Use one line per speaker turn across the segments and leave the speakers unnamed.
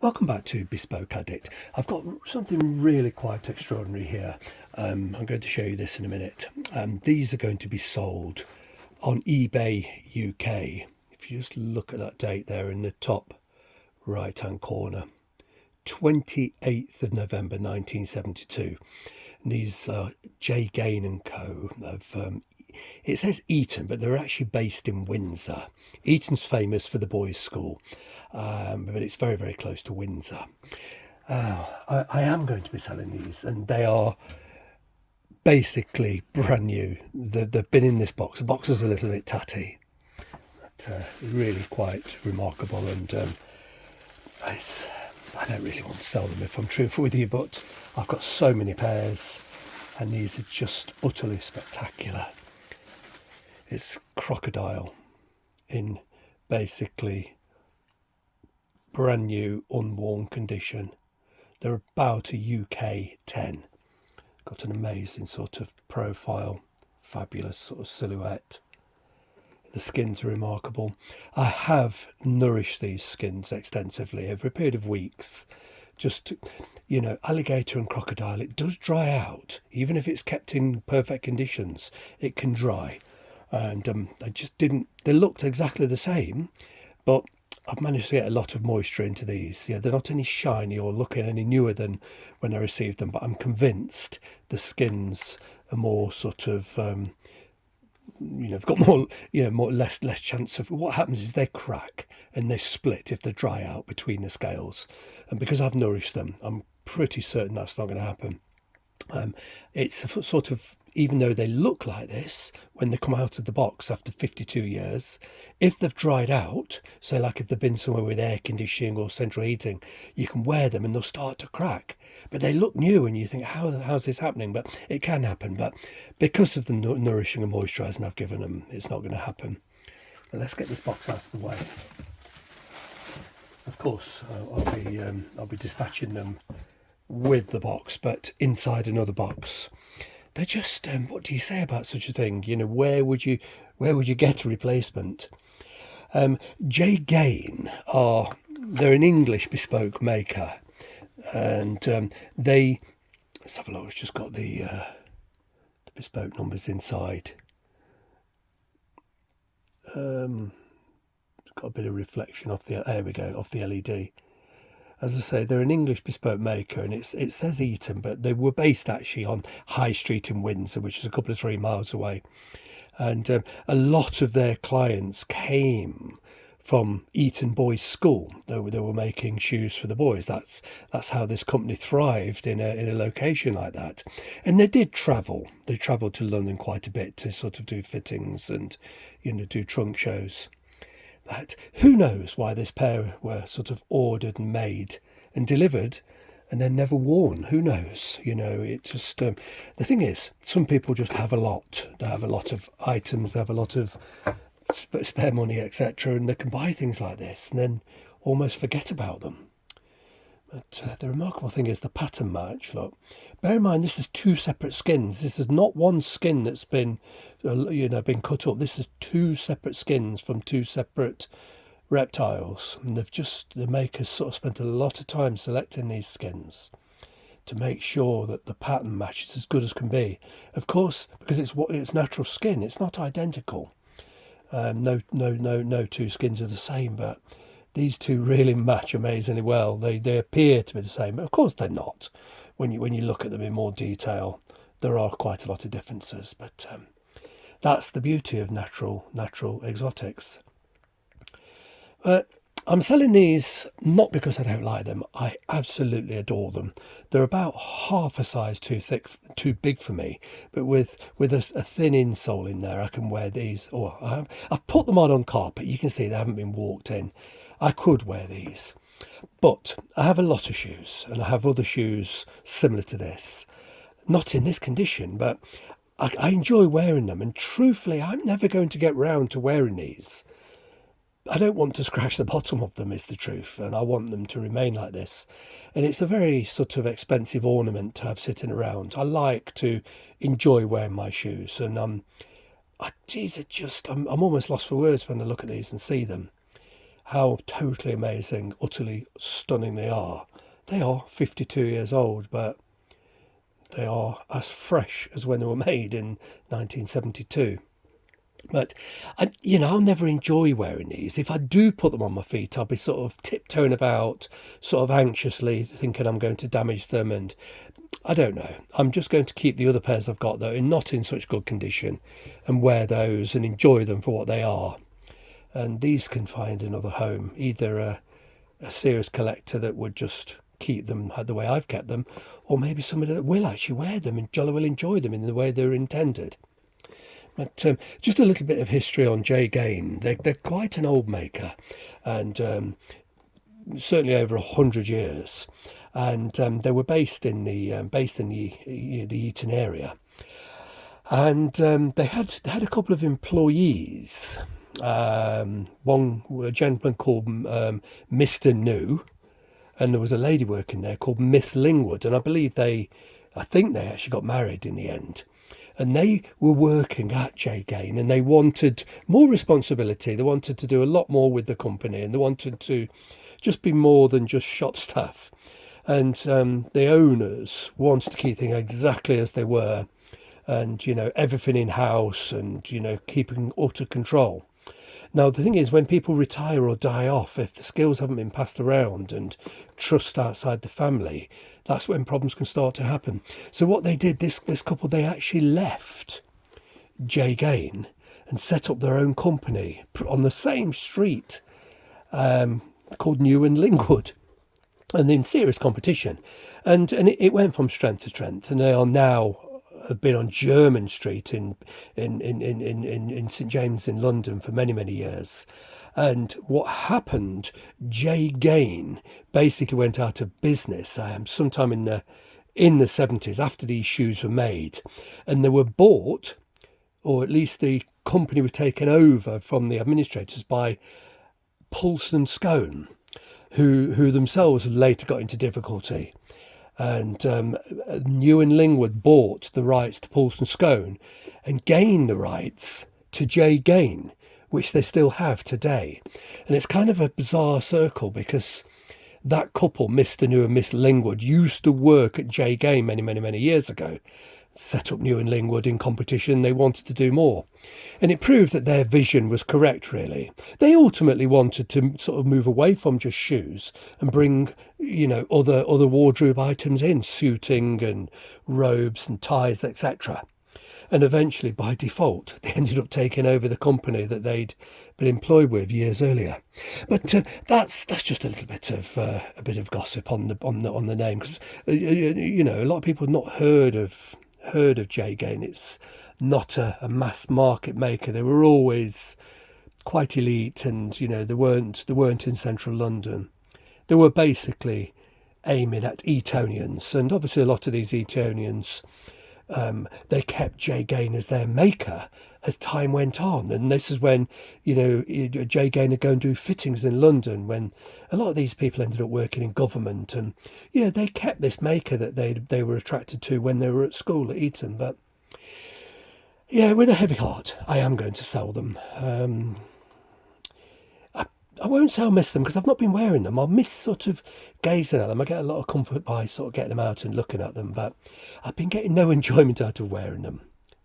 Welcome back to Bespoke Addict. I've got something really quite extraordinary here. I'm going to show you this in a minute. These are going to be sold on eBay UK. If you just look at that date there in the top right hand corner, 28th of November 1972. And these are Gane Co of it says Eton, but they're actually based in Windsor. Eton's famous for the boys' school, but it's very, very close to Windsor. I am going to be selling these, and they are basically brand new. They've been in this box. The box is a little bit tatty, but really quite remarkable. And I don't really want to sell them if I'm truthful with you, but I've got so many pairs, and these are just utterly spectacular. It's Crocodile in basically brand new unworn condition. They're about a UK 10. Got an amazing sort of profile, fabulous sort of silhouette. The skins are remarkable. I have nourished these skins extensively over a period of weeks. Just to, alligator and crocodile, it does dry out. Even if it's kept in perfect conditions, it can dry. And I just didn't, they looked exactly the same, but I've managed to get a lot of moisture into these. They're not any shiny or looking any newer than when I received them, but I'm convinced the skins are more sort of, they've got less chance of, what happens is they crack and they split if they dry out between the scales. And because I've nourished them, I'm pretty certain that's not going to happen. It's a sort of, even though they look like this when they come out of the box after 52 years, if they've dried out, so like if they've been somewhere with air conditioning or central heating, you can wear them and they'll start to crack. But they look new and you think, how's this happening? But it can happen. But because of the nourishing and moisturising I've given them, it's not going to happen. But let's get this box out of the way. Of course, I'll be dispatching them with the box, but inside another box. They're just, what do you say about such a thing? Where would you get a replacement? Gane they're an English bespoke maker, and let's have a look. It's just got the bespoke numbers inside. Got a bit of reflection off the LED. As I say, they're an English bespoke maker, and it says Eton, but they were based actually on High Street in Windsor, which is a couple of 3 miles away. And a lot of their clients came from Eton Boys' School. They were making shoes for the boys. That's how this company thrived in a location like that. And they did travel. They travelled to London quite a bit to sort of do fittings and do trunk shows. But who knows why this pair were sort of ordered and made and delivered and then never worn. Who knows? It just, the thing is, some people just have a lot. They have a lot of items, they have a lot of spare money, etc. And they can buy things like this and then almost forget about them. But the remarkable thing is the pattern match. Look, bear in mind this is 2 separate skins. This is not one skin that's been, been cut up. This is 2 separate skins from 2 separate reptiles, and the makers sort of spent a lot of time selecting these skins to make sure that the pattern match is as good as can be. Of course, because it's natural skin, it's not identical. No 2 skins are the same, but these 2 really match amazingly well. They appear to be the same, but of course they're not. When you look at them in more detail, there are quite a lot of differences. But that's the beauty of natural exotics. But I'm selling these not because I don't like them. I absolutely adore them. They're about half a size too big for me. But with a thin insole in there, I can wear these. I've put them on carpet. You can see they haven't been walked in. I could wear these, but I have a lot of shoes, and I have other shoes similar to this, not in this condition, but I enjoy wearing them. And truthfully, I'm never going to get round to wearing these. I don't want to scratch the bottom of them, is the truth, and I want them to remain like this. And it's a very sort of expensive ornament to have sitting around. I like to enjoy wearing my shoes, and I'm almost lost for words when I look at these and see them. how totally amazing, utterly stunning they are. They are 52 years old, but they are as fresh as when they were made in 1972. But, I'll never enjoy wearing these. If I do put them on my feet, I'll be sort of tiptoeing about, sort of anxiously thinking I'm going to damage them. And I don't know. I'm just going to keep the other pairs I've got, though, not in such good condition, and wear those and enjoy them for what they are. And these can find another home, either a serious collector that would just keep them the way I've kept them, or maybe somebody that will actually wear them and jolly well enjoy them in the way they're intended. But just a little bit of history on Gane. They're quite an old maker, and certainly over 100 years. And they were based in the Eton area, and they had a couple of employees. One, a gentleman called Mr. New, and there was a lady working there called Miss Lingwood, and I think they actually got married in the end. And they were working at Gane, and they wanted more responsibility. They wanted to do a lot more with the company, and they wanted to just be more than just shop staff. And the owners wanted to keep things exactly as they were, and everything in house, and keeping utter control. Now, the thing is, when people retire or die off, if the skills haven't been passed around and trust outside the family, that's when problems can start to happen. So what they did, this couple, they actually left Gane and set up their own company on the same street called New and Lingwood, and in serious competition. And it went from strength to strength, and they are now have been on Jermyn Street in St James in London for many, many years. And what happened, Gane basically went out of business sometime in the 70s after these shoes were made, and they were bought, or at least the company was taken over from the administrators by Poulston Scone, who themselves later got into difficulty. And New and Lingwood bought the rights to Poulston Scone and gained the rights to Gane, which they still have today. And it's kind of a bizarre circle, because that couple, Mr. New and Miss Lingwood, used to work at Gane many, many, many years ago. Set up New and Lingwood in competition. They wanted to do more, and it proved that their vision was correct, really. They ultimately wanted to sort of move away from just shoes and bring other wardrobe items in, suiting and robes and ties, etc. And eventually, by default, they ended up taking over the company that they'd been employed with years earlier. But that's just a little bit of gossip on the name, because a lot of people have not heard of Gane. It's not a mass market maker. They were always quite elite, and they weren't in central London. They were basically aiming at Etonians, and obviously a lot of these Etonians, they kept Gane as their maker as time went on. And this is when Gane would go and do fittings in London, when a lot of these people ended up working in government, and they kept this maker that they were attracted to when they were at school at Eton. But with a heavy heart, I am going to sell them. I won't say I'll miss them, because I've not been wearing them. I'll miss sort of gazing at them. I get a lot of comfort by sort of getting them out and looking at them, but I've been getting no enjoyment out of wearing them.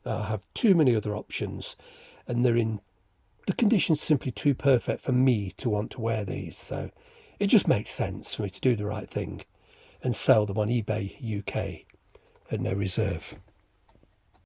I have too many other options, and the conditions simply too perfect for me to want to wear these. So it just makes sense for me to do the right thing and sell them on eBay UK at no reserve.